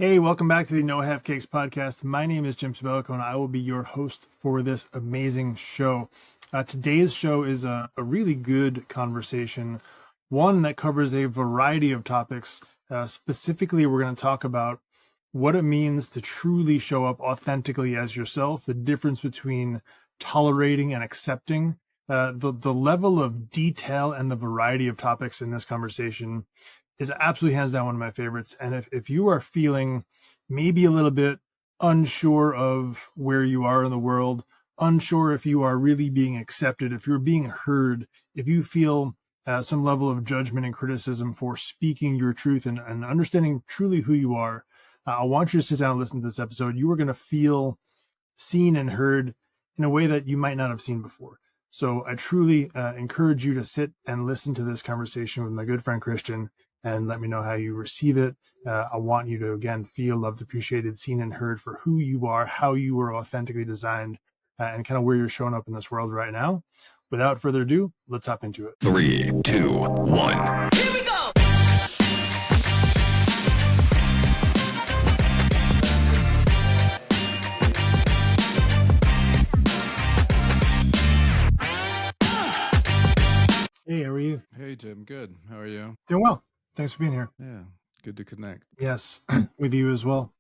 Hey, welcome back to the No Half Cakes podcast. My name is Jim Sabelico, and I will be your host for this amazing show. Today's show is a really good conversation, one that covers a variety of topics. Specifically, we're going to talk about what it means to truly show up authentically as yourself, the difference between tolerating and accepting, the level of detail and the variety of topics in this conversation is absolutely hands down one of my favorites. And if you are feeling maybe a little bit unsure of where you are in the world, unsure if you are really being accepted, if you're being heard, if you feel some level of judgment and criticism for speaking your truth and understanding truly who you are, I want you to sit down and listen to this episode. You are going to feel seen and heard in a way that you might not have seen before. So I truly encourage you to sit and listen to this conversation with my good friend Christian and let me know how you receive it. I want you to, again, feel loved, appreciated, seen, and heard for who you are, how you were authentically designed, and kind of where you're showing up in this world right now. Without further ado, let's hop into it. 3, 2, 1. Here we go! Hey, how are you? Hey, Jim. Good. How are you? Doing well. Thanks for being here. Yeah, good to connect. Yes, with you as well.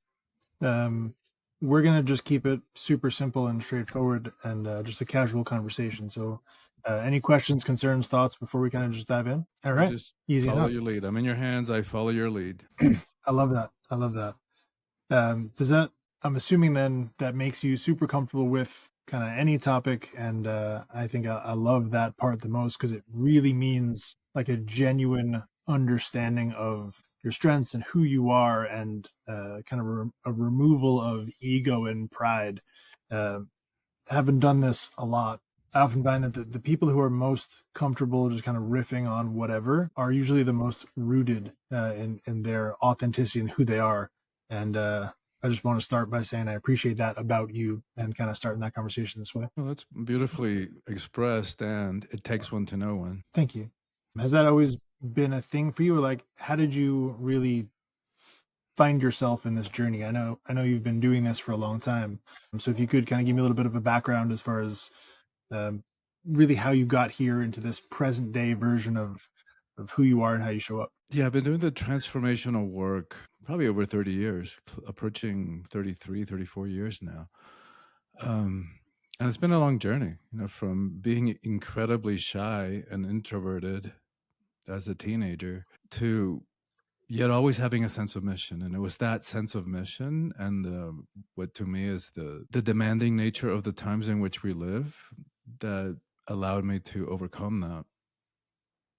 We're going to just keep it super simple and straightforward and just a casual conversation. So any questions, concerns, thoughts before we kind of just dive in? All right. Just Easy follow enough. your lead. I'm in your hands. I follow your lead. I love that. I love that. I'm assuming then that makes you super comfortable with kind of any topic. And I think I love that part the most because it really means like a genuine understanding of your strengths and who you are and kind of a removal of ego and pride. Having done this a lot, I often find that the people who are most comfortable just kind of riffing on whatever are usually the most rooted in their authenticity and who they are. And I just want to start by saying I appreciate that about you and kind of starting that conversation this way. Well, that's beautifully expressed, and it takes one to know one. Thank you. Has that always been a thing for you, or like how did you really find yourself in this journey? I know you've been doing this for a long time. So if you could kind of give me a little bit of a background as far as really how you got here into this present day version of who you are and how you show up. Yeah, I've been doing the transformational work probably over 30 years, approaching 33, 34 years now. And it's been a long journey, from being incredibly shy and introverted as a teenager to yet always having a sense of mission. And it was that sense of mission and what to me is the demanding nature of the times in which we live that allowed me to overcome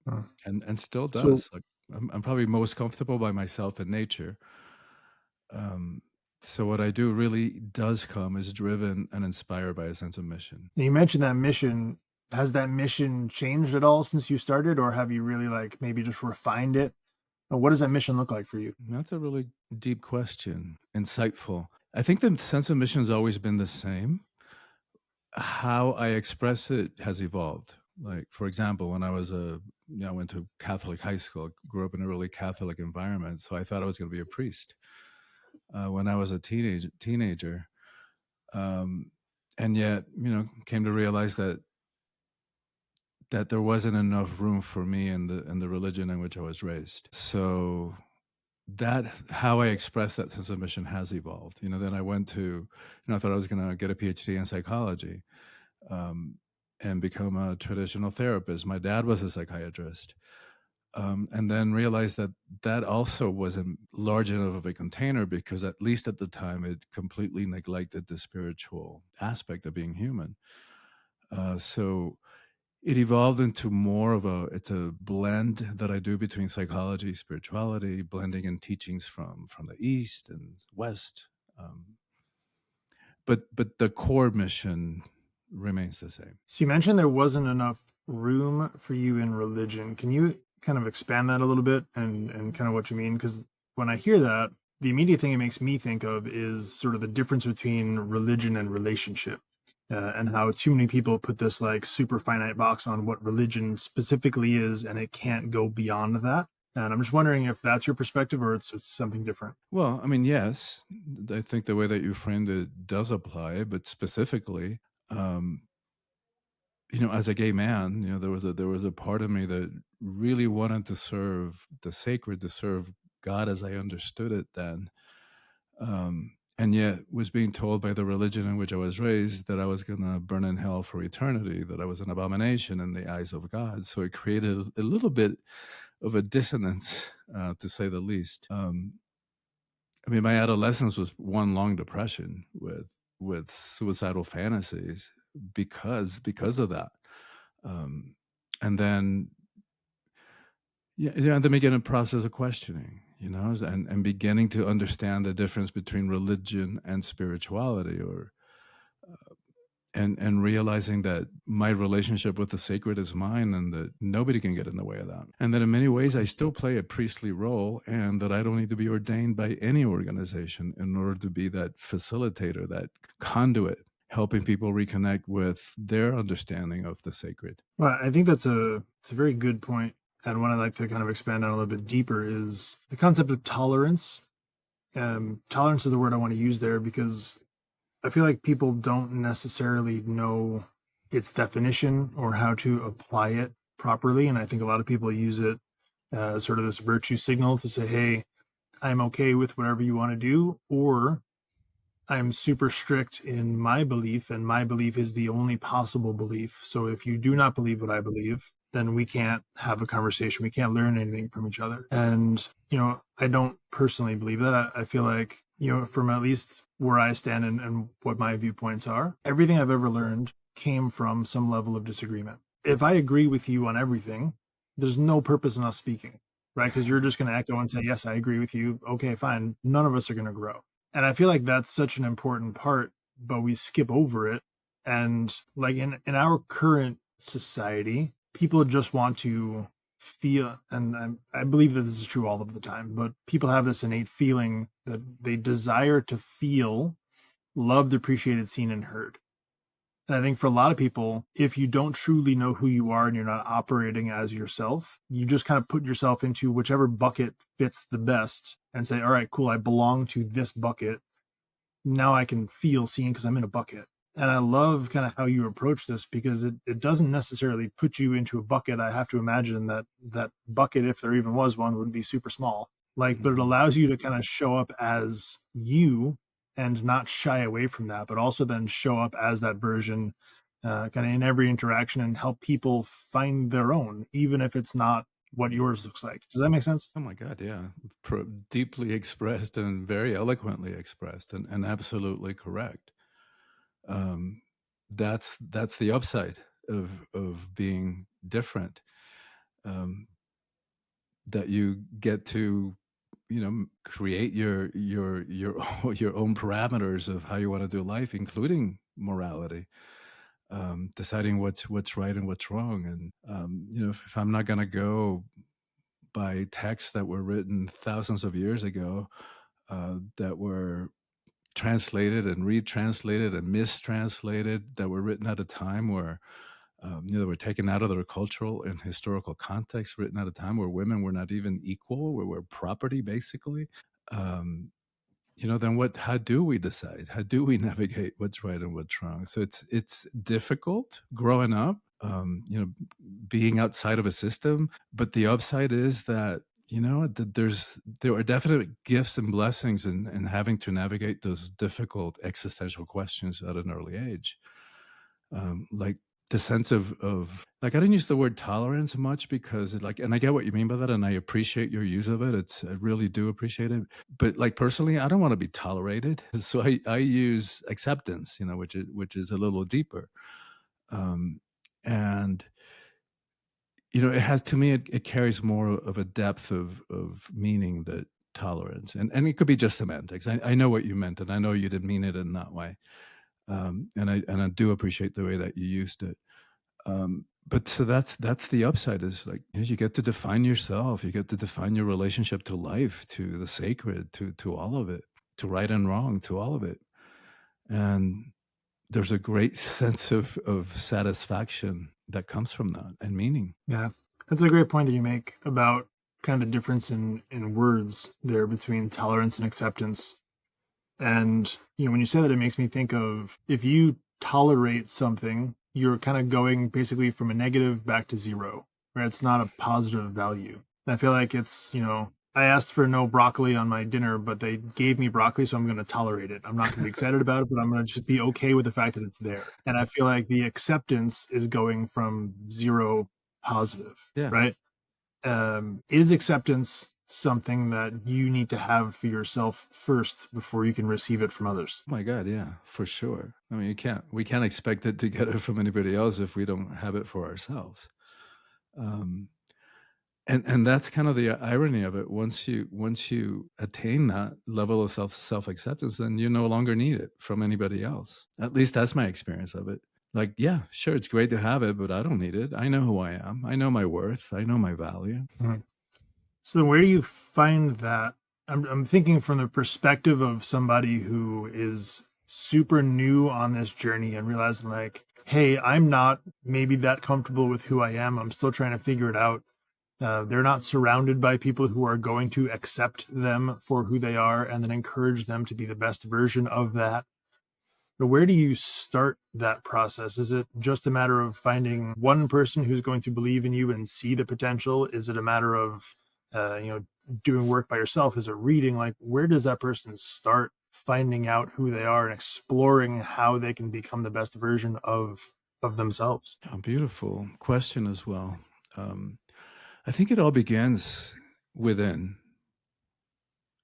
that. And still does. So, I'm probably most comfortable by myself in nature. So what I do really does come is driven and inspired by a sense of mission. you mentioned that mission. Has that mission changed at all since you started, or have you really like maybe just refined it? Or what does that mission look like for you? That's a really deep question. Insightful. I think the sense of mission has always been the same. How I express it has evolved. Like, for example, when I was I went to Catholic high school, grew up in a really Catholic environment, so I thought I was going to be a priest. When I was a teenager, and yet, came to realize that there wasn't enough room for me in the religion in which I was raised. So that how I express that sense of mission has evolved. Then I went to, I thought I was going to get a PhD in psychology and become a traditional therapist. My dad was a psychiatrist. And then realized that also wasn't large enough of a container because at least at the time it completely neglected the spiritual aspect of being human. So it evolved into more of it's a blend that I do between psychology, spirituality, blending in teachings from the East and West. But the core mission remains the same. So you mentioned there wasn't enough room for you in religion. Can you kind of expand that a little bit and kind of what you mean? Because when I hear that, the immediate thing it makes me think of is sort of the difference between religion and relationship. And how too many people put this like super finite box on what religion specifically is, and it can't go beyond that. And I'm just wondering if that's your perspective or it's something different. Well, I mean, yes, I think the way that you framed it does apply, but specifically, um, as a gay man, there was a part of me that really wanted to serve the sacred, to serve God as I understood it then, and yet was being told by the religion in which I was raised that I was going to burn in hell for eternity, that I was an abomination in the eyes of God. So it created a little bit of a dissonance, to say the least. I mean, my adolescence was one long depression with suicidal fantasies because of that. Um, and then then began a process of questioning, and beginning to understand the difference between religion and spirituality, or and realizing that my relationship with the sacred is mine, and that nobody can get in the way of that, and that in many ways I still play a priestly role, and that I don't need to be ordained by any organization in order to be that facilitator, that conduit, helping people reconnect with their understanding of the sacred. Well, I think it's a very good point, and one I'd like to kind of expand on a little bit deeper is the concept of tolerance. Tolerance is the word I want to use there because I feel like people don't necessarily know its definition or how to apply it properly, and I think a lot of people use it as sort of this virtue signal to say, "Hey, I'm okay with whatever you want to do," or I'm super strict in my belief, and my belief is the only possible belief. So if you do not believe what I believe, then we can't have a conversation. We can't learn anything from each other. And, I don't personally believe that. I feel like, from at least where I stand and what my viewpoints are, everything I've ever learned came from some level of disagreement. If I agree with you on everything, there's no purpose in us speaking, right? Because you're just going to echo and say, yes, I agree with you. Okay, fine. None of us are going to grow. And I feel like that's such an important part, but we skip over it. And like in our current society, people just want to feel, and I believe that this is true all of the time, but people have this innate feeling that they desire to feel loved, appreciated, seen, and heard. And I think for a lot of people, if you don't truly know who you are and you're not operating as yourself, you just kind of put yourself into whichever bucket fits the best and say, all right, cool, I belong to this bucket. Now I can feel seen because I'm in a bucket. And I love kind of how you approach this because it doesn't necessarily put you into a bucket. I have to imagine that bucket, if there even was one, would be super small. Like, but it allows you to kind of show up as you and not shy away from that, but also then show up as that version kind of in every interaction and help people find their own, even if it's not what yours looks like. Does that make sense? Oh my God, yeah. Deeply expressed and very eloquently expressed, and absolutely correct. That's the upside of being different. That you get to, create your your own parameters of how you want to do life, including morality, deciding what's right and what's wrong. And if I'm not going to go by texts that were written thousands of years ago, that were translated and retranslated and mistranslated, that were written at a time where they were taken out of their cultural and historical context, written at a time where women were not even equal, where we're property basically. Um, then how do we decide? How do we navigate what's right and what's wrong? So it's difficult growing up, being outside of a system. But the upside is that there are definite gifts and blessings in having to navigate those difficult existential questions at an early age. Like the sense of like, I didn't use the word tolerance much because and I get what you mean by that, and I appreciate your use of it. I really do appreciate it. But like personally, I don't want to be tolerated. So I use acceptance, which is a little deeper. And it has, to me, it carries more of a depth of meaning that tolerance. And it could be just semantics. I know what you meant, and I know you didn't mean it in that way. And I do appreciate the way that you used it. But so that's the upside, is like, you get to define yourself. You get to define your relationship to life, to the sacred, to all of it, to right and wrong, to all of it. And there's a great sense of satisfaction that comes from that, and meaning. Yeah, that's a great point that you make about kind of the difference in words there between tolerance and acceptance. And, when you say that, it makes me think of, if you tolerate something, you're kind of going basically from a negative back to zero, right? It's not a positive value. And I feel like it's, I asked for no broccoli on my dinner, but they gave me broccoli, so I'm going to tolerate it. I'm not going to be excited about it, but I'm going to just be okay with the fact that it's there. And I feel like the acceptance is going from zero positive, Yeah. right? Is acceptance something that you need to have for yourself first before you can receive it from others? Oh my God, yeah, for sure. I mean, we can't expect it to get it from anybody else if we don't have it for ourselves. And that's kind of the irony of it. Once you attain that level of self acceptance, then you no longer need it from anybody else. At least that's my experience of it. Like, yeah, sure, it's great to have it, but I don't need it. I know who I am. I know my worth. I know my value. Mhm. So then where do you find that? I'm thinking from the perspective of somebody who is super new on this journey and realizing, like, hey, I'm not maybe that comfortable with who I am. I'm still trying to figure it out. They're not surrounded by people who are going to accept them for who they are and then encourage them to be the best version of that. But where do you start that process? Is it just a matter of finding one person who's going to believe in you and see the potential? Is it a matter of, doing work by yourself? Is it reading? Like, where does that person start finding out who they are and exploring how they can become the best version of themselves? Oh, beautiful question as well. I think it all begins within.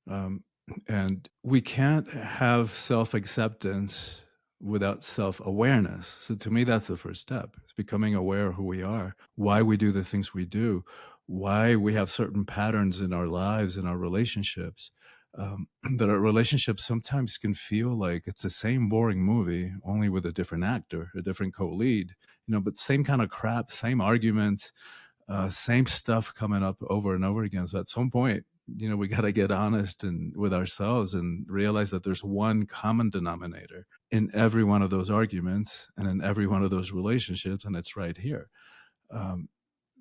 And we can't have self-acceptance without self-awareness. So to me, that's the first step. It's becoming aware of who we are, why we do the things we do, why we have certain patterns in our lives, in our relationships, that our relationships sometimes can feel like it's the same boring movie, only with a different actor, a different co-lead, but same kind of crap, same argument, same stuff coming up over and over again. So at some point, we got to get honest and with ourselves and realize that there's one common denominator in every one of those arguments and in every one of those relationships, and it's right here.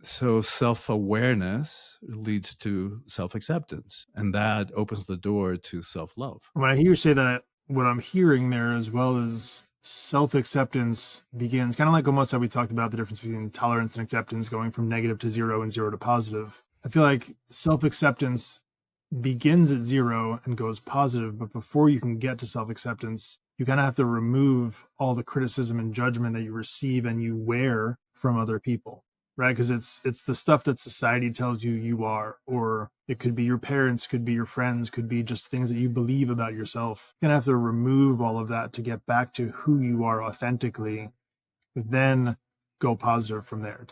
So self-awareness leads to self-acceptance, and that opens the door to self-love. When I hear you say that, what I'm hearing there as well is self-acceptance begins kind of like almost how we talked about the difference between tolerance and acceptance, going from negative to zero and zero to positive. I feel like self-acceptance begins at zero and goes positive, but before you can get to self-acceptance, you kind of have to remove all the criticism and judgment that you receive and you wear from other people, right? Because it's the stuff that society tells you you are, or it could be your parents, could be your friends, could be just things that you believe about yourself. You're gonna have to remove all of that to get back to who you are authentically, then go positive from there.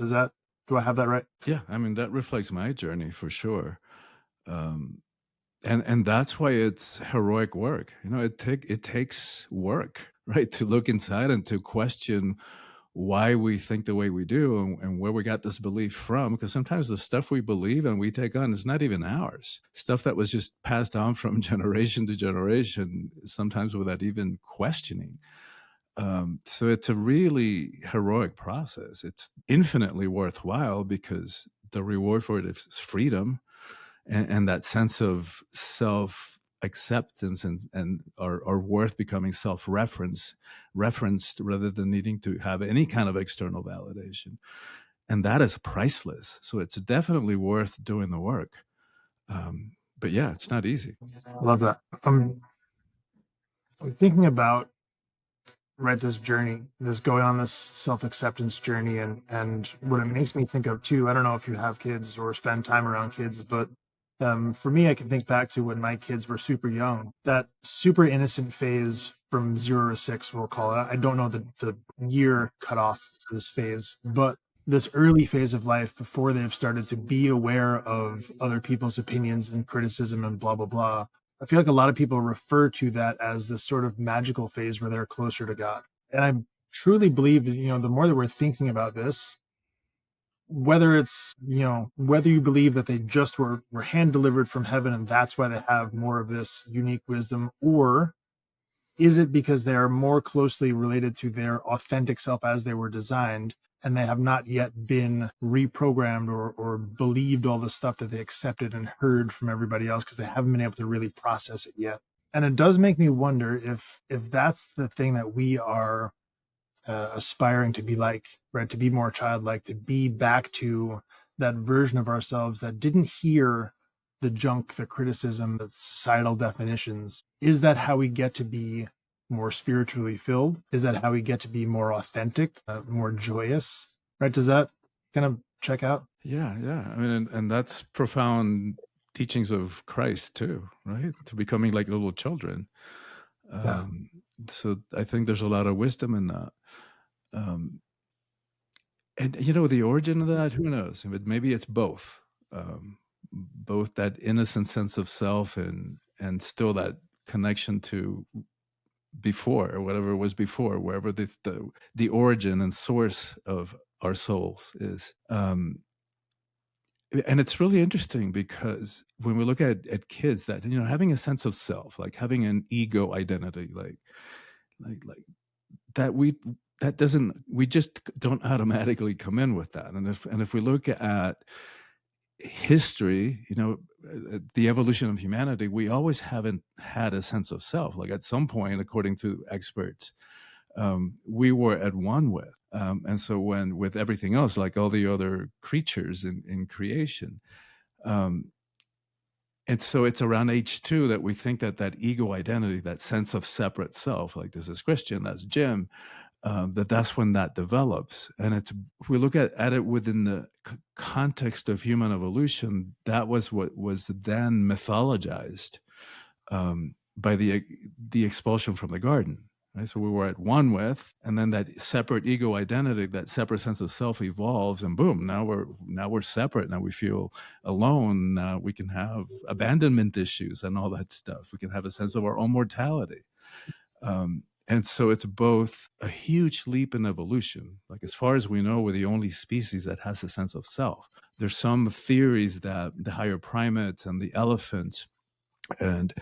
Do I have that right? Yeah, I mean, that reflects my journey for sure. And that's why it's heroic work. It takes work, right, to look inside and to question why we think the way we do and where we got this belief from. Because sometimes the stuff we believe and we take on is not even ours. Stuff that was just passed on from generation to generation, sometimes without even questioning. So it's a really heroic process. It's infinitely worthwhile because the reward for it is freedom and that sense of self acceptance and our worth becoming referenced rather than needing to have any kind of external validation. And that is priceless. So it's definitely worth doing the work. But yeah, it's not easy. I love that. I'm thinking about, right, this journey, this going on this self-acceptance journey, and what it makes me think of too, I don't know if you have kids or spend time around kids, but for me, I can think back to when my kids were super young, that super innocent phase from 0 to 6, we'll call it. I don't know the year cutoff for this phase, but this early phase of life before they've started to be aware of other people's opinions and criticism and blah blah blah. I feel like a lot of people refer to that as this sort of magical phase where they're closer to God. And I truly believe that, the more that we're thinking about this, whether it's, whether you believe that they just were hand delivered from heaven and that's why they have more of this unique wisdom, or is it because they are more closely related to their authentic self as they were designed, and they have not yet been reprogrammed or believed all the stuff that they accepted and heard from everybody else because they haven't been able to really process it yet. And it does make me wonder if that's the thing that we are aspiring to be like, right? To be more childlike, to be back to that version of ourselves that didn't hear the junk, the criticism, the societal definitions. Is that how we get to be more spiritually filled? Is that how we get to be more authentic, more joyous? Right? Does that kind of check out? Yeah, yeah. I mean, and that's profound teachings of Christ too, right? To becoming like little children. Yeah. So I think there's a lot of wisdom in that. And you know, the origin of that, who knows? Maybe it's both. Both that innocent sense of self and still that connection to before, or whatever was before, wherever the origin and source of our souls is. And it's really interesting because when we look at kids, that, you know, having a sense of self, like having an ego identity, like that, that doesn't, we just don't automatically come in with that. And if we look at history, you know, the evolution of humanity, we always haven't had a sense of self. Like at some point, according to experts, we were at one with. And so when with everything else, like all the other creatures in creation, and so it's around age 2 that we think that ego identity, that sense of separate self, like this is Christian, that's Jim, that's when that develops. And it's, if we look at it within the context of human evolution, that was what was then mythologized by the expulsion from the garden. Right? So we were at one with, and then that separate ego identity, that separate sense of self evolves, and boom, now we're separate. Now we feel alone. Now we can have abandonment issues and all that stuff. We can have a sense of our own mortality. And so it's both a huge leap in evolution. Like as far as we know, we're the only species that has a sense of self. There's some theories that the higher primates and the elephants and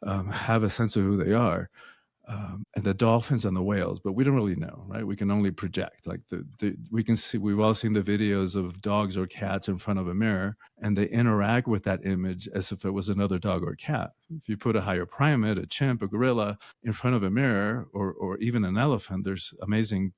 have a sense of who they are. And the dolphins and the whales, but we don't really know, right? We can only project. Like we can see, we've all seen the videos of dogs or cats in front of a mirror, and they interact with that image as if it was another dog or cat. If you put a higher primate, a chimp, a gorilla in front of a mirror, or even an elephant, there's amazing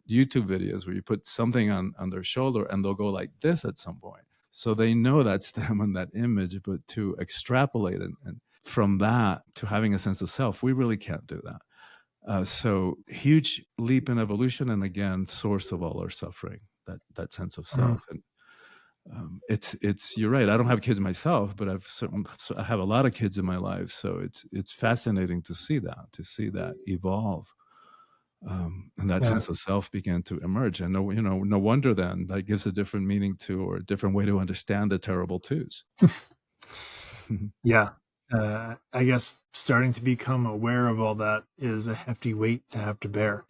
YouTube videos where you put something on their shoulder and they'll go like this at some point. So they know that's them in that image, but to extrapolate and from that to having a sense of self, we really can't do that. So huge leap in evolution, and again, source of all our suffering, that sense of self. And it's you're right. I don't have kids myself, but I have a lot of kids in my life. So it's fascinating to see that evolve. And that sense of self began to emerge. And no wonder then that gives a different meaning to, or a different way to understand the terrible twos. Yeah. I guess starting to become aware of all that is a hefty weight to have to bear.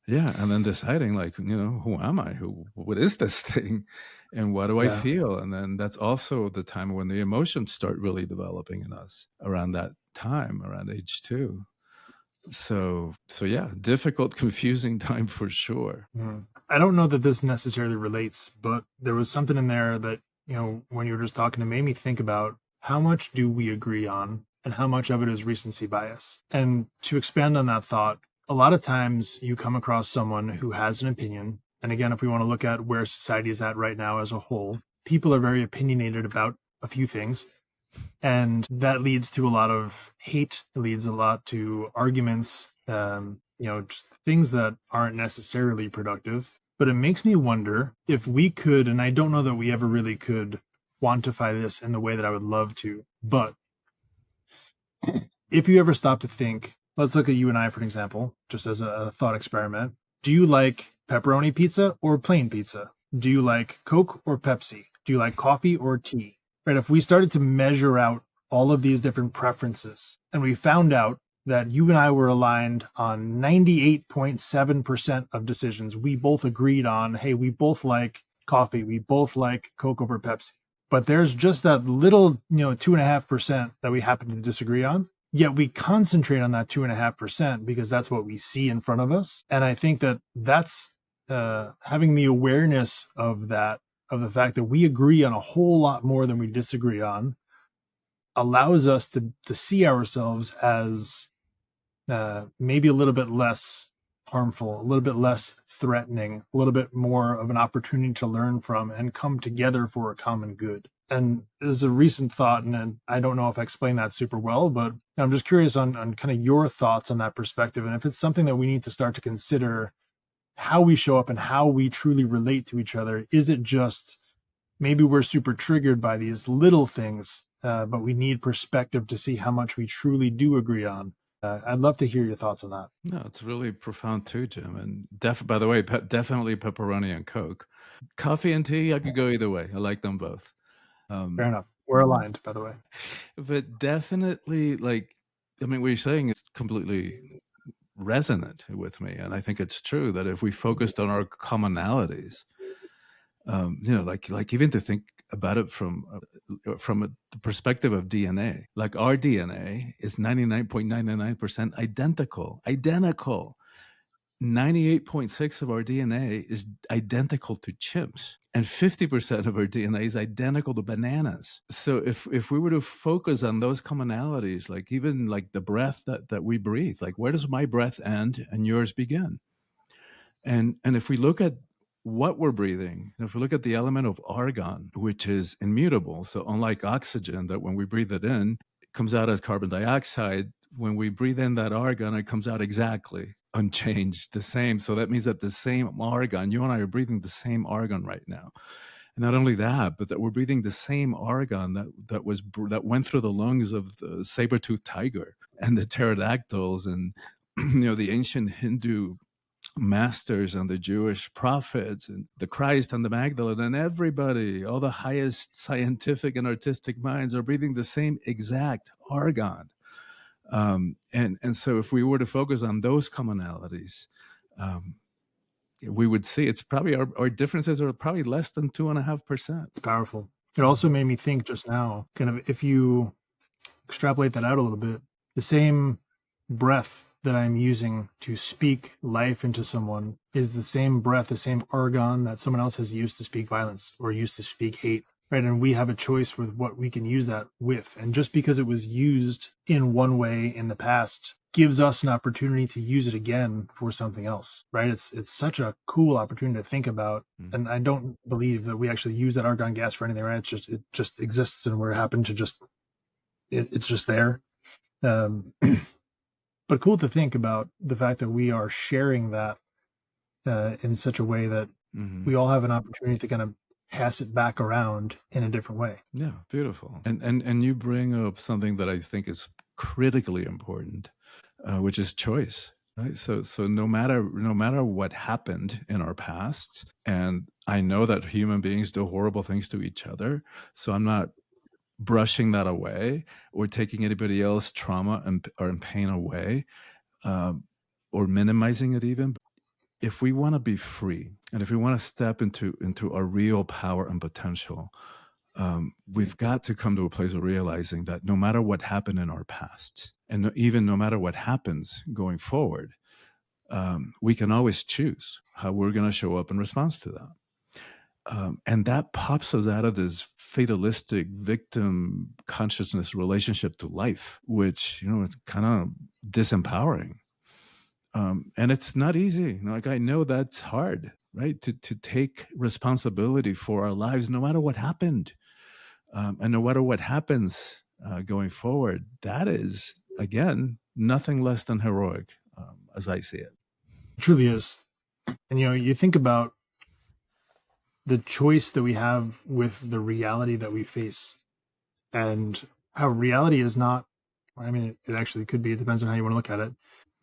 Yeah. And then deciding, like, who am I? What is this thing? And what do I feel? And then that's also the time when the emotions start really developing in us, around that time, around age 2. So yeah, difficult, confusing time for sure. I don't know that this necessarily relates, but there was something in there that, when you were just talking, it made me think about how much do we agree on and how much of it is recency bias. And to expand on that thought, a lot of times you come across someone who has an opinion. And again, if we want to look at where society is at right now as a whole, people are very opinionated about a few things. And that leads to a lot of hate. It leads a lot to arguments, just things that aren't necessarily productive. But it makes me wonder if we could, and I don't know that we ever really could quantify this in the way that I would love to, but if you ever stop to think, let's look at you and I, for an example, just as a thought experiment. Do you like pepperoni pizza or plain pizza? Do you like Coke or Pepsi? Do you like coffee or tea? Right? If we started to measure out all of these different preferences and we found out that you and I were aligned on 98.7% of decisions, we both agreed on, hey, we both like coffee, we both like Coke over Pepsi. But there's just that little, 2.5% that we happen to disagree on. Yet we concentrate on that 2.5% because that's what we see in front of us. And I think that that's having the awareness of that, of the fact that we agree on a whole lot more than we disagree on, allows us to see ourselves as maybe a little bit less harmful, a little bit less threatening, a little bit more of an opportunity to learn from and come together for a common good. And there's a recent thought, and I don't know if I explained that super well, but I'm just curious on kind of your thoughts on that perspective, and if it's something that we need to start to consider how we show up and how we truly relate to each other. Is it just maybe we're super triggered by these little things, but we need perspective to see how much we truly do agree on? I'd love to hear your thoughts on that. No, it's really profound too, Jim. And by the way, definitely pepperoni and Coke. Coffee and tea, I could go either way. I like them both. Fair enough. We're aligned, by the way. But definitely, like, I mean, what you're saying is completely resonant with me. And I think it's true that if we focused on our commonalities, like even to think about it from the perspective of DNA, like our DNA is 99.99% identical. 98.6 of our DNA is identical to chimps, and 50% of our DNA is identical to bananas. So if we were to focus on those commonalities, like even like the breath that we breathe, like where does my breath end and yours begin? And if we look at what we're breathing, if we look at the element of argon, which is immutable, so unlike oxygen, that when we breathe it in, it comes out as carbon dioxide. When we breathe in that argon, it comes out exactly unchanged, the same. So that means that the same argon, you and I are breathing the same argon right now. And not only that, but that we're breathing the same argon that went through the lungs of the saber-toothed tiger and the pterodactyls and the ancient Hindu masters and the Jewish prophets and the Christ and the Magdalene and everybody, all the highest scientific and artistic minds are breathing the same exact argon. And so if we were to focus on those commonalities, we would see it's probably our differences are probably less than 2.5%. It's powerful. It also made me think just now, kind of if you extrapolate that out a little bit, the same breath that I'm using to speak life into someone is the same breath, the same argon that someone else has used to speak violence or used to speak hate, right? And we have a choice with what we can use that with. And just because it was used in one way in the past gives us an opportunity to use it again for something else, right? It's such a cool opportunity to think about. And I don't believe that we actually use that argon gas for anything, right? It just exists, and we're happen to just, it's just there. But cool to think about the fact that we are sharing that in such a way that we all have an opportunity to kind of pass it back around in a different way. Yeah, beautiful. And you bring up something that I think is critically important, which is choice. Right. So no matter what happened in our past, and I know that human beings do horrible things to each other, so I'm not brushing that away or taking anybody else's trauma or pain away, or minimizing it even. If we want to be free, and if we want to step into our real power and potential, we've got to come to a place of realizing that no matter what happened in our past, and even no matter what happens going forward, we can always choose how we're going to show up in response to that. And that pops us out of this fatalistic victim consciousness relationship to life, which, it's kind of disempowering. And it's not easy. Like, I know that's hard, right? To take responsibility for our lives, no matter what happened. And no matter what happens going forward, that is, again, nothing less than heroic, as I see it. It truly is. And, you think about the choice that we have with the reality that we face, and how reality is not, I mean, it actually could be, it depends on how you want to look at it.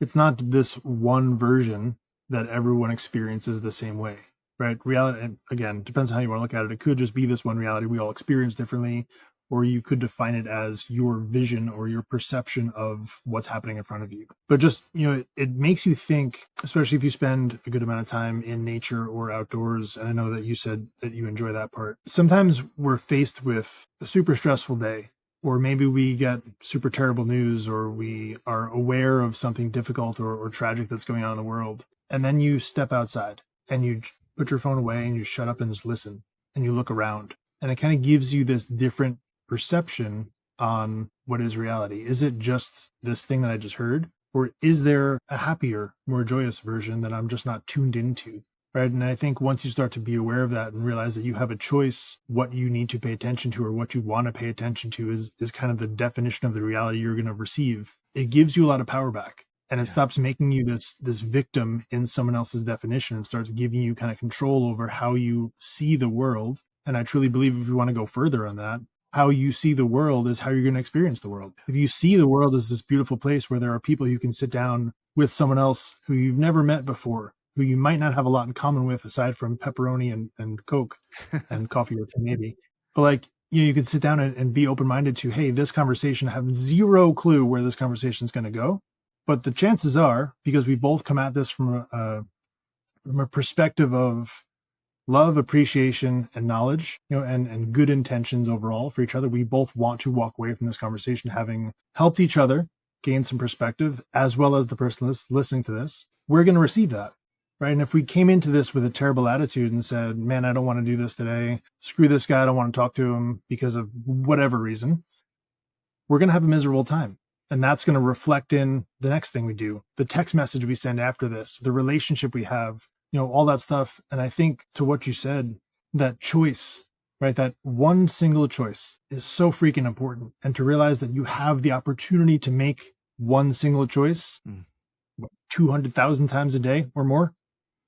It's not this one version that everyone experiences the same way, right? Reality, and again, depends on how you want to look at it. It could just be this one reality we all experience differently, or you could define it as your vision or your perception of what's happening in front of you. But just, it makes you think, especially if you spend a good amount of time in nature or outdoors. And I know that you said that you enjoy that part. Sometimes we're faced with a super stressful day, or maybe we get super terrible news, or we are aware of something difficult or tragic that's going on in the world. And then you step outside and you put your phone away and you shut up and just listen and you look around. And it kind of gives you this different perception on what is reality. Is it just this thing that I just heard? Or is there a happier, more joyous version that I'm just not tuned into? Right. And I think once you start to be aware of that and realize that you have a choice, what you need to pay attention to or what you want to pay attention to is kind of the definition of the reality you're going to receive. It gives you a lot of power back. And it stops making you this victim in someone else's definition and starts giving you kind of control over how you see the world. And I truly believe if you want to go further on that, how you see the world is how you're going to experience the world. If you see the world as this beautiful place where there are people you can sit down with someone else who you've never met before, who you might not have a lot in common with aside from pepperoni and Coke and coffee or tea maybe. But like, you can sit down and be open-minded to, hey, this conversation, I have zero clue where this conversation is going to go. But the chances are, because we both come at this from a perspective of love, appreciation, and knowledge, and good intentions overall for each other, we both want to walk away from this conversation having helped each other gain some perspective, as well as the person listening to this. We're going to receive that, right? And if we came into this with a terrible attitude and said, man, I don't want to do this today, screw this guy, I don't want to talk to him because of whatever reason, we're going to have a miserable time. And that's going to reflect in the next thing we do, the text message we send after this, the relationship we have, all that stuff. And I think to what you said, that choice, right? That one single choice is so freaking important. And to realize that you have the opportunity to make one single choice 200,000 times a day or more,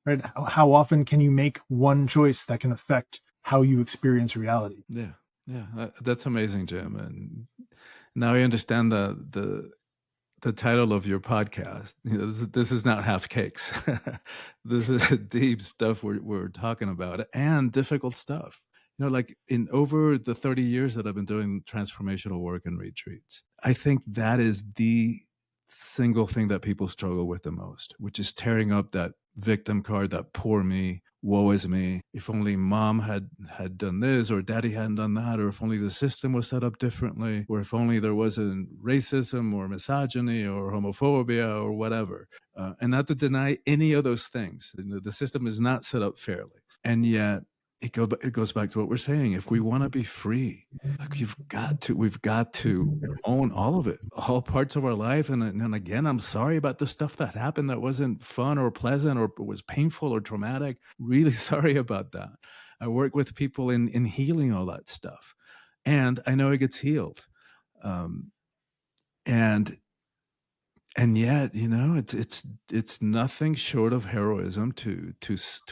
right? How often can you make one choice that can affect how you experience reality? Yeah. That's amazing, Jim. And now I understand the title of your podcast. This is not half cakes. This is deep stuff we're talking about, and difficult stuff. Like in over the 30 years that I've been doing transformational work and retreats, I think that is the single thing that people struggle with the most, which is tearing up that victim card, that poor me, woe is me. If only mom had done this, or daddy hadn't done that, or if only the system was set up differently, or if only there wasn't racism or misogyny or homophobia or whatever. And not to deny any of those things. The system is not set up fairly. And yet it goes back to what we're saying. If we want to be free, like we've got to own all of it, all parts of our life. And again, I'm sorry about the stuff that happened that wasn't fun or pleasant or was painful or traumatic. Really sorry about that. I work with people in healing all that stuff, and I know it gets healed. And yet, it's nothing short of heroism to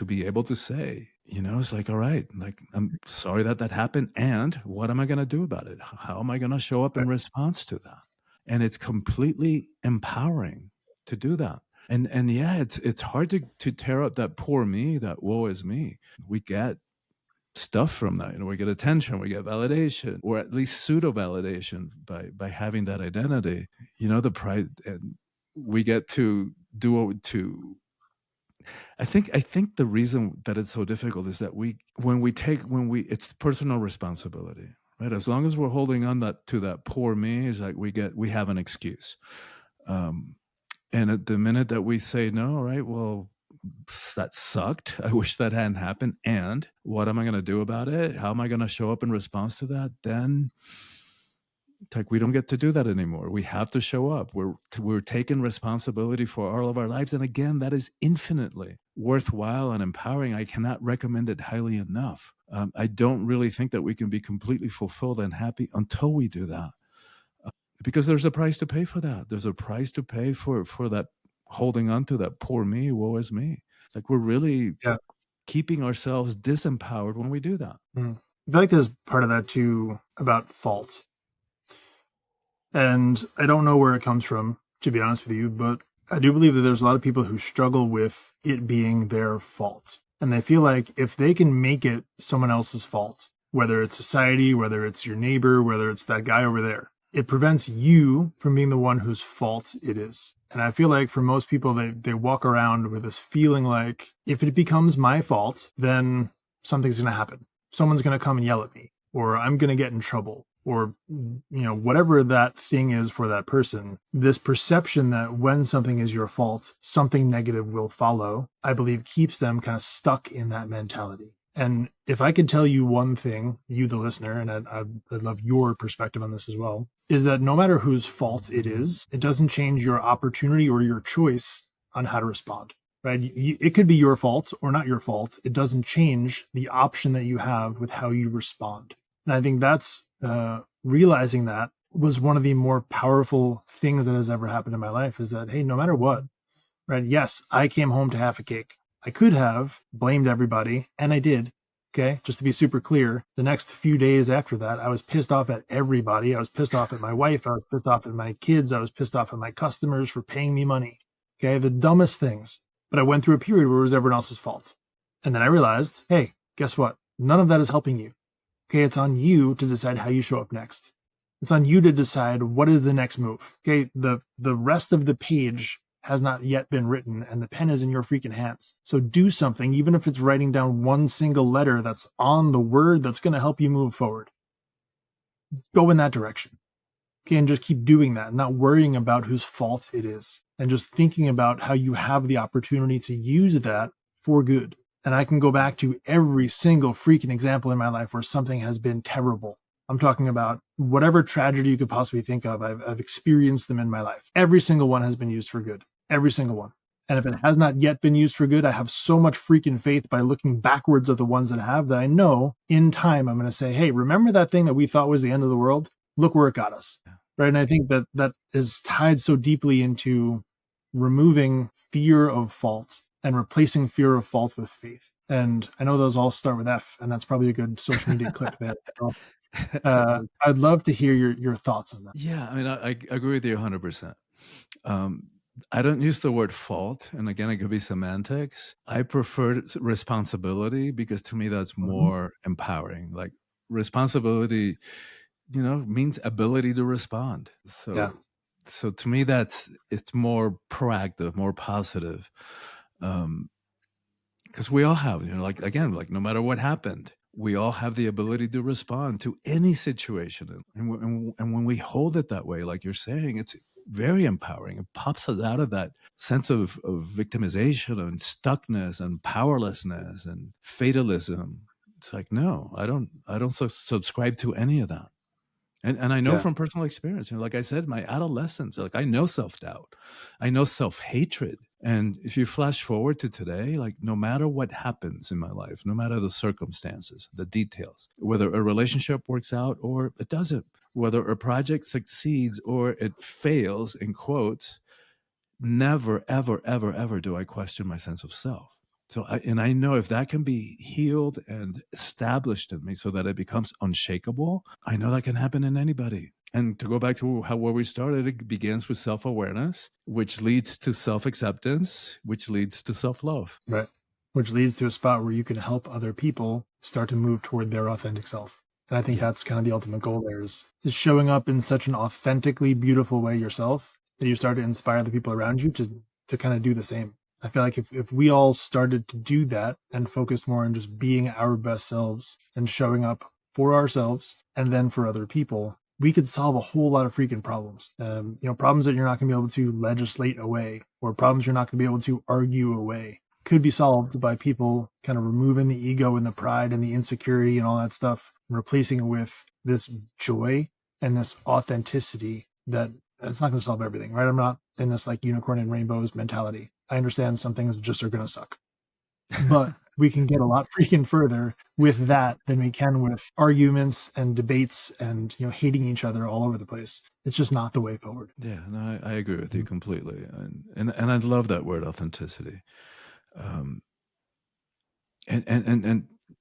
be able to say, it's like, all right, like, I'm sorry that happened, and what am I going to do about it? How am I going to show up in response to that? And it's completely empowering to do that. And yeah, it's hard to tear up that poor me, that woe is me. We get stuff from that. We get attention, we get validation, or at least pseudo validation by having that identity. The pride, and we get to do what to. I think the reason that it's so difficult is that it's personal responsibility, right? As long as we're holding on to that poor me, is like we have an excuse. And at the minute that we say no, right? Well, that sucked. I wish that hadn't happened. And what am I going to do about it? How am I going to show up in response to that? Then like, we don't get to do that anymore. We have to show up. We're taking responsibility for all of our lives. And again, that is infinitely worthwhile and empowering. I cannot recommend it highly enough. I don't really think that we can be completely fulfilled and happy until we do that. Because there's a price to pay for that. There's a price to pay for that, holding on to that poor me, woe is me. It's like we're really keeping ourselves disempowered when we do that. I feel like there's part of that too about fault. And I don't know where it comes from, to be honest with you, but I do believe that there's a lot of people who struggle with it being their fault. And they feel like if they can make it someone else's fault, whether it's society, whether it's your neighbor, whether it's that guy over there, it prevents you from being the one whose fault it is. And I feel like for most people, they walk around with this feeling like, if it becomes my fault, then something's going to happen. Someone's going to come and yell at me, or I'm going to get in trouble, or whatever that thing is for that person, this perception that when something is your fault, something negative will follow, I believe keeps them kind of stuck in that mentality. And if I could tell you one thing, you the listener, and I'd love your perspective on this as well, is that no matter whose fault it is, it doesn't change your opportunity or your choice on how to respond. Right? It could be your fault or not your fault. It doesn't change the option that you have with how you respond. And I think that's realizing that was one of the more powerful things that has ever happened in my life, is that, hey, no matter what, right? Yes, I came home to half a cake. I could have blamed everybody, and I did. Okay, just to be super clear, the next few days after that, I was pissed off at everybody. I was pissed off at my wife. I was pissed off at my kids. I was pissed off at my customers for paying me money. Okay, the dumbest things. But I went through a period where it was everyone else's fault. And then I realized, hey, guess what? None of that is helping you. Okay, it's on you to decide how you show up next. It's on you to decide what is the next move. Okay, the rest of the page has not yet been written, and the pen is in your freaking hands. So do something, even if it's writing down one single letter that's on the word that's going to help you move forward. Go in that direction. Okay, and just keep doing that, not worrying about whose fault it is, and just thinking about how you have the opportunity to use that for good. And I can go back to every single freaking example in my life where something has been terrible. I'm talking about whatever tragedy you could possibly think of. I've experienced them in my life. Every single one has been used for good. Every single one. And if it has not yet been used for good, I have so much freaking faith by looking backwards at the ones that have, that I know in time I'm going to say, hey, remember that thing that we thought was the end of the world? Look where it got us. Right. And I think that is tied so deeply into removing fear of fault and replacing fear of fault with faith. And I know those all start with F, and that's probably a good social media clip there. So, I'd love to hear your thoughts on that. Yeah, I mean, I agree with you 100%. I don't use the word fault, and again, it could be semantics. I prefer responsibility, because to me that's more empowering. Like, responsibility, means ability to respond. So to me, it's more proactive, more positive. Because we all have, no matter what happened, we all have the ability to respond to any situation. And when we hold it that way, like you're saying, it's very empowering. It pops us out of that sense of victimization and stuckness and powerlessness and fatalism. It's like, no, I don't subscribe to any of that. And I know from personal experience, like I said, my adolescence, like I know self-doubt, I know self-hatred. And if you flash forward to today, like no matter what happens in my life, no matter the circumstances, the details, whether a relationship works out or it doesn't, whether a project succeeds or it fails, in quotes, never, ever, ever, ever do I question my sense of self. So, I know if that can be healed and established in me so that it becomes unshakable, I know that can happen in anybody. And to go back to where we started, it begins with self-awareness, which leads to self-acceptance, which leads to self-love. Right. Which leads to a spot where you can help other people start to move toward their authentic self. And I think that's kind of the ultimate goal there, is showing up in such an authentically beautiful way yourself that you start to inspire the people around you to kind of do the same. I feel like if we all started to do that and focus more on just being our best selves and showing up for ourselves and then for other people, we could solve a whole lot of freaking problems. Problems that you're not going to be able to legislate away, or problems you're not going to be able to argue away, could be solved by people kind of removing the ego and the pride and the insecurity and all that stuff, and replacing it with this joy and this authenticity. That it's not going to solve everything, right? I'm not in this like unicorn and rainbows mentality. I understand some things just are going to suck, but we can get a lot freaking further with that than we can with arguments and debates and hating each other all over the place. It's just not the way forward. Yeah, no, I agree with you completely, and I love that word, authenticity, and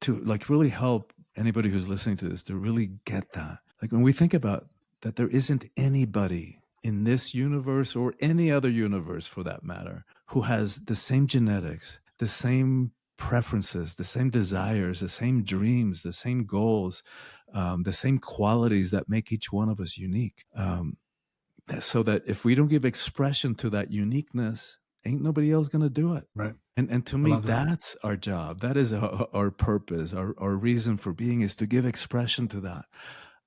to like really help anybody who's listening to this to really get that. Like when we think about that, there isn't anybody in this universe or any other universe for that matter who has the same genetics, the same preferences, the same desires, the same dreams, the same goals, the same qualities that make each one of us unique. So that if we don't give expression to that uniqueness, ain't nobody else going to do it. Right. And to me, that's our job. That is our purpose, our reason for being, is to give expression to that.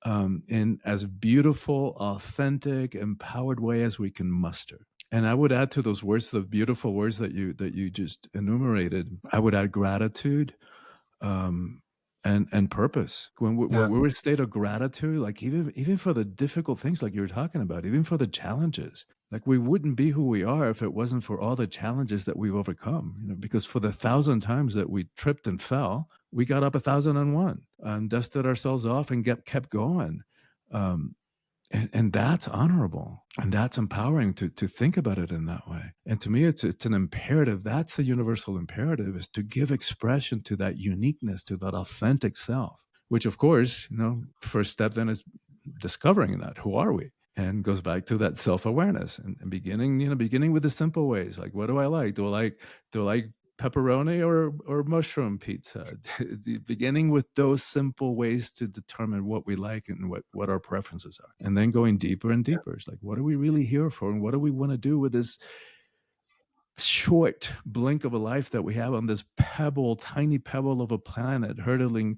in as beautiful, authentic, empowered way as we can muster. And I would add to those words, the beautiful words that you just enumerated, I would add gratitude, um, and purpose. When we're in a state of gratitude, like even for the difficult things, like you were talking about, even for the challenges, like we wouldn't be who we are if it wasn't for all the challenges that we've overcome. Because for the 1,000 times that we tripped and fell, we got up 1,001 and dusted ourselves off and kept going. Um, and that's honorable, and that's empowering to think about it in that way. And to me, it's an imperative. That's the universal imperative, is to give expression to that uniqueness, to that authentic self, which of course, first step then is discovering that. Who are we? And goes back to that self-awareness and beginning with the simple ways. Like, what do I like? Do I like pepperoni or mushroom pizza? Beginning with those simple ways to determine what we like and what our preferences are, and then going deeper and deeper. It's like, what are we really here for, and what do we want to do with this short blink of a life that we have on this tiny pebble of a planet, hurtling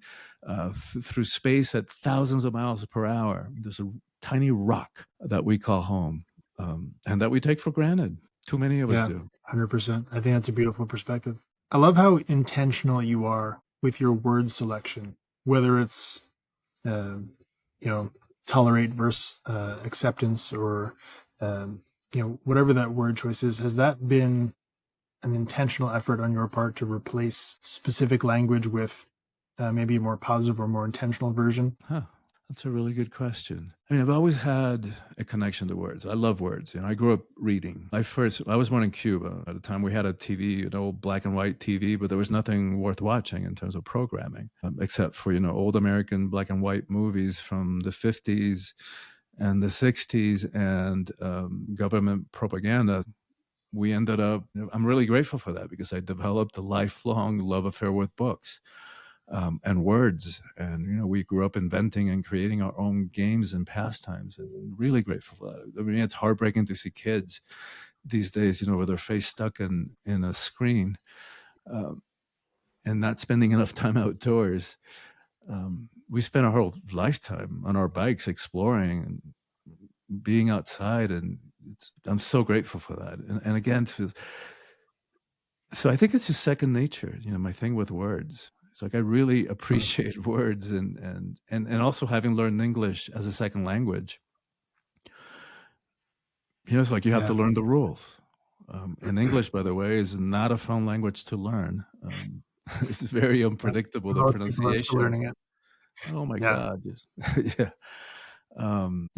through space at thousands of miles per hour? There's a tiny rock that we call home, and that we take for granted. Too many of us do. 100%. I think that's a beautiful perspective. I love how intentional you are with your word selection, whether it's, tolerate versus acceptance, or, whatever that word choice is. Has that been an intentional effort on your part to replace specific language with maybe a more positive or more intentional version? That's a really good question. I mean, I've always had a connection to words. I love words. I grew up reading. I was born in Cuba. At the time, we had a TV, an old black and white TV, but there was nothing worth watching in terms of programming, except for, old American black and white movies from the 50s and the 60s, and government propaganda. We ended up, I'm really grateful for that, because I developed a lifelong love affair with books. And words, and we grew up inventing and creating our own games and pastimes, and really grateful for that. I mean, it's heartbreaking to see kids these days, with their face stuck in a screen, and not spending enough time outdoors. We spent our whole lifetime on our bikes exploring and being outside, and I'm so grateful for that. And again, so I think it's just second nature. My thing with words. It's like I really appreciate words, and also having learned English as a second language. It's like you have to learn the rules. And English, by the way, is not a fun language to learn. It's very unpredictable, the Most people are still pronunciations. learning it. Oh my Yeah. God!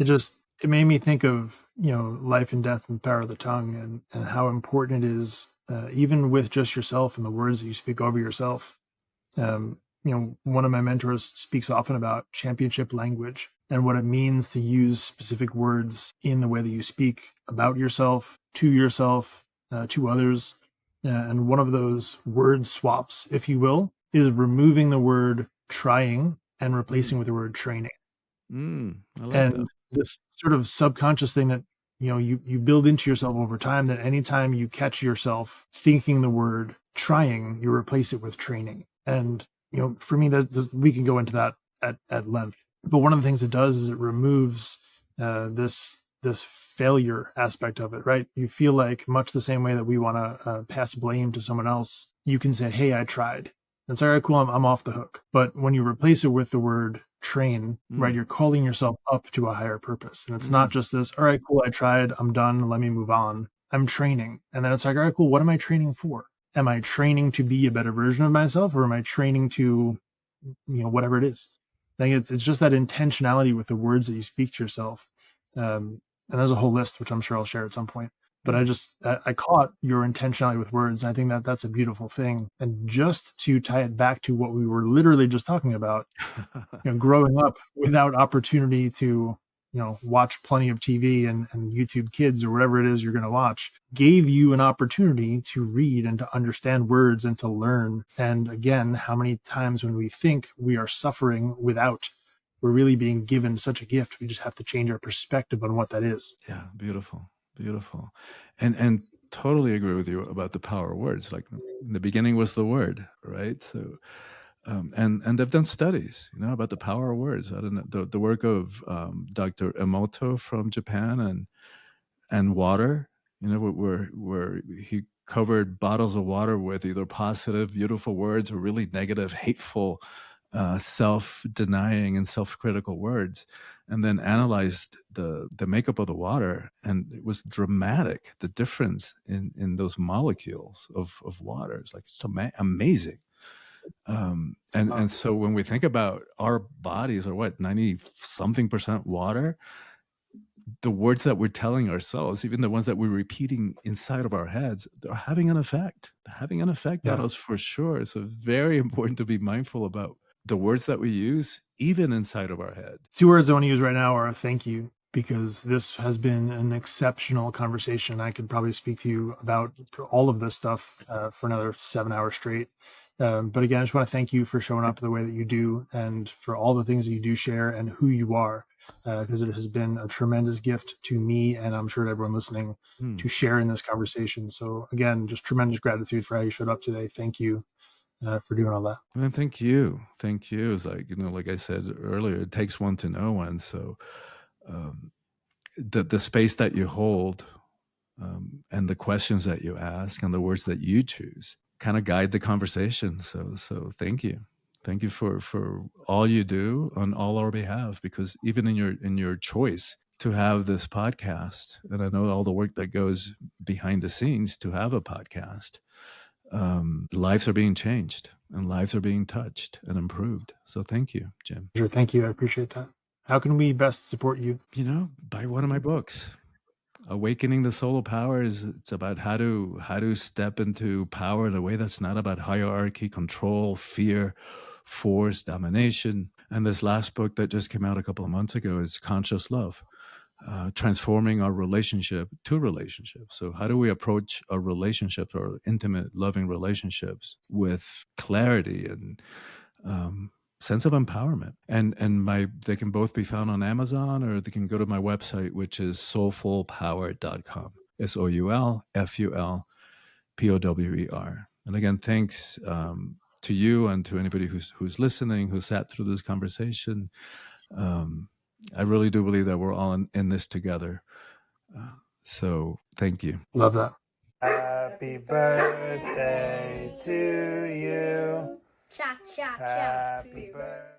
Yeah. It made me think of life and death and the power of the tongue, and how important it is, even with just yourself and the words that you speak over yourself. One of my mentors speaks often about championship language and what it means to use specific words in the way that you speak about yourself, to others. And one of those word swaps, if you will, is removing the word trying and replacing with the word training. I like And that. this sort of subconscious thing that you build into yourself over time, that anytime you catch yourself thinking the word trying, you replace it with training. And for me, that we can go into that at length. But one of the things it does is it removes this failure aspect of it, right? You feel like, much the same way that we want to pass blame to someone else, you can say, "Hey, I tried." That's all right, cool. I'm off the hook. But when you replace it with the word train, right, you're calling yourself up to a higher purpose. And it's not just this, "All right, cool, I tried, I'm done, let me move on." I'm training. And then it's like, "All right, cool, what am I training for? Am I training to be a better version of myself, or am I training to, whatever it is?" I think it's just that intentionality with the words that you speak to yourself. And there's a whole list, which I'm sure I'll share at some point. But I caught your intentionality with words. And I think that that's a beautiful thing. And just to tie it back to what we were literally just talking about, growing up without opportunity to, watch plenty of TV and YouTube Kids or whatever it is you're going to watch, gave you an opportunity to read and to understand words and to learn. And again, how many times when we think we are suffering without, we're really being given such a gift. We just have to change our perspective on what that is. Yeah, beautiful, and totally agree with you about the power of words. Like, in the beginning was the word, right? So And they've done studies, about the power of words. I don't know the work of Dr. Emoto from Japan and water. Where he covered bottles of water with either positive, beautiful words or really negative, hateful, self-denying and self-critical words, and then analyzed the makeup of the water, and it was dramatic. The difference in those molecules of water is like so amazing. And so when we think about our bodies are what 90 something percent water, the words that we're telling ourselves, even the ones that we're repeating inside of our heads, they're having an effect. They're having an effect on us for sure. So it's very important to be mindful about the words that we use, even inside of our head. 2 words I want to use right now are thank you, because this has been an exceptional conversation. I could probably speak to you about all of this stuff for another 7 hours straight. But again, I just want to thank you for showing up the way that you do, and for all the things that you do share and who you are, because it has been a tremendous gift to me, and I'm sure to everyone listening, to share in this conversation. So again, just tremendous gratitude for how you showed up today. Thank you for doing all that. And thank you. It's like, like I said earlier, it takes one to know one. So the space that you hold, and the questions that you ask and the words that you choose kind of guide the conversation. So thank you. Thank you for all you do on all our behalf, because even in your choice to have this podcast, and I know all the work that goes behind the scenes to have a podcast, lives are being changed and lives are being touched and improved. So thank you, Jim. Sure, thank you. I appreciate that. How can we best support you? Buy one of my books. Awakening the Soul of Power it's about how to step into power in a way that's not about hierarchy, control, fear, force, domination. And this last book that just came out a couple of months ago is Conscious Love, transforming our relationship to relationships. So how do we approach our relationships, our intimate, loving relationships, with clarity and sense of empowerment? And they can both be found on Amazon, or they can go to my website, which is soulfulpower.com. SOULFULPOWER. And again, thanks to you and to anybody who's listening, who sat through this conversation. I really do believe that we're all in this together. So thank you. Love that. Happy birthday to you. Cha cha cha. Happy birthday.